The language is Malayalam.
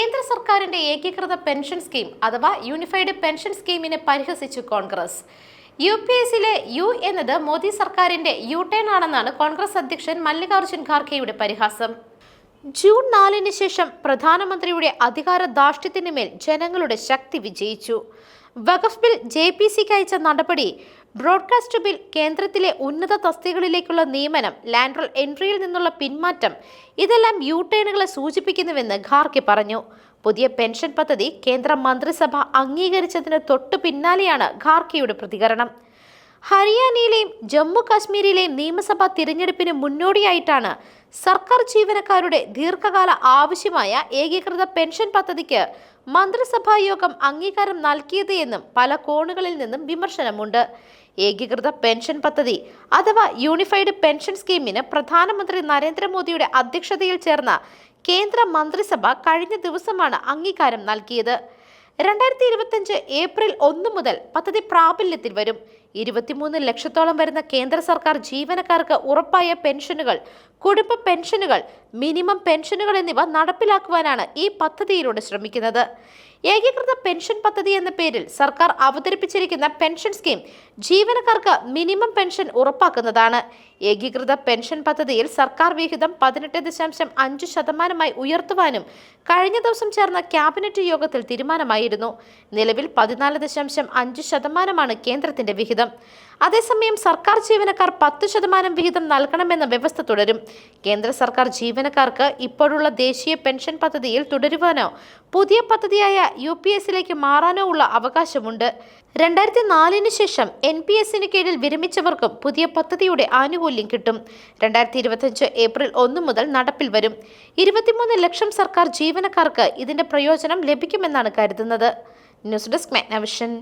കേന്ദ്ര സർക്കാരിന്റെ ഏകീകൃത പെൻഷൻ സ്കീം അഥവാ യൂണിഫൈഡ് പെൻഷൻ സ്കീമിനെ പരിഹസിച്ചു കോൺഗ്രസ്. UPSലെ യു എന്നത് മോദി സർക്കാരിന്റെ യു-ടേൺ ആണെന്നാണ് കോൺഗ്രസ് അധ്യക്ഷൻ മല്ലികാർജ്ജുൻ ഖാർഗെയുടെ പരിഹാസം. ജൂൺ 4-ന് ശേഷം പ്രധാനമന്ത്രിയുടെ അധികാര ധാർഷ്ട്യത്തിന് മേൽ ജനങ്ങളുടെ ശക്തി വിജയിച്ചു. വഖഫ് ബിൽ JPCക്ക് അയച്ച നടപടി, ബ്രോഡ്കാസ്റ്റ് ബിൽ, കേന്ദ്രത്തിലെ ഉന്നത തസ്തികകളിലേക്കുള്ള നിയമനം, ലാൻഡറൽ എൻട്രിയിൽ നിന്നുള്ള പിന്മാറ്റം, ഇതെല്ലാം യു-ടേണുകളെ സൂചിപ്പിക്കുന്നുവെന്ന് ഖാർഗെ പറഞ്ഞു. പുതിയ പെൻഷൻ പദ്ധതി കേന്ദ്ര മന്ത്രിസഭ അംഗീകരിച്ചതിന് തൊട്ടു പിന്നാലെയാണ് ഖാർഗെയുടെ പ്രതികരണം. ഹരിയാനയിലെയും ജമ്മു കാശ്മീരിലെയും നിയമസഭാ തിരഞ്ഞെടുപ്പിന് മുന്നോടിയായിട്ടാണ് സർക്കാർ ജീവനക്കാരുടെ ദീർഘകാല ആവശ്യമായ ഏകീകൃത പെൻഷൻ പദ്ധതിക്ക് മന്ത്രിസഭാ യോഗം അംഗീകാരം നൽകിയത് എന്നും പല കോണുകളിൽ നിന്നും വിമർശനമുണ്ട്. ഏകീകൃത പെൻഷൻ പദ്ധതി അഥവാ യൂണിഫൈഡ് പെൻഷൻ സ്കീമിന് പ്രധാനമന്ത്രി നരേന്ദ്രമോദിയുടെ അധ്യക്ഷതയിൽ ചേർന്ന കേന്ദ്ര മന്ത്രിസഭ കഴിഞ്ഞ ദിവസമാണ് അംഗീകാരം നൽകിയത്. 2025 ഏപ്രിൽ 1 മുതൽ പദ്ധതി പ്രാബല്യത്തിൽ വരും. 23 ലക്ഷത്തോളം വരുന്ന കേന്ദ്ര സർക്കാർ ജീവനക്കാർക്ക് ഉറപ്പായ പെൻഷനുകൾ, കുടുംബ പെൻഷനുകൾ, മിനിമം പെൻഷനുകൾ എന്നിവ നടപ്പിലാക്കുവാനാണ് ഈ പദ്ധതിയിലൂടെ ശ്രമിക്കുന്നത്. ഏകീകൃത പെൻഷൻ പദ്ധതി എന്ന പേരിൽ സർക്കാർ അവതരിപ്പിച്ചിരിക്കുന്ന പെൻഷൻ സ്കീം ജീവനക്കാർക്ക് മിനിമം പെൻഷൻ ഉറപ്പാക്കുന്നതാണ്. ഏകീകൃത പെൻഷൻ പദ്ധതിയിൽ സർക്കാർ വിഹിതം 18.5% ഉയർത്തുവാനും കഴിഞ്ഞ ദിവസം ചേർന്ന ക്യാബിനറ്റ് യോഗത്തിൽ തീരുമാനമായിരുന്നു. നിലവിൽ 14.5% കേന്ദ്രത്തിന്റെ വിഹിതം. അതേസമയം സർക്കാർ ജീവനക്കാർ 10% വിഹിതം നൽകണമെന്ന വ്യവസ്ഥ തുടരും. കേന്ദ്ര സർക്കാർ ജീവനക്കാർക്ക് ഇപ്പോഴുള്ള ദേശീയ പെൻഷൻ പദ്ധതിയിൽ തുടരുവാനോ പുതിയ പദ്ധതിയായ UPSലേക്ക് മാറാനോ ഉള്ള അവകാശമുണ്ട്. 2004-ന് ശേഷം NPSന് കീഴിൽ വിരമിച്ചവർക്കും പുതിയ പദ്ധതിയുടെ ആനുകൂല്യം കിട്ടും. 2025 ഏപ്രിൽ 1 മുതൽ നടപ്പിൽ വരും. 23 ലക്ഷം സർക്കാർ ജീവനക്കാർക്ക് ഇതിന്റെ പ്രയോജനം ലഭിക്കുമെന്നാണ് കരുതുന്നത്. News desk മെഗ്നവിഷൻ.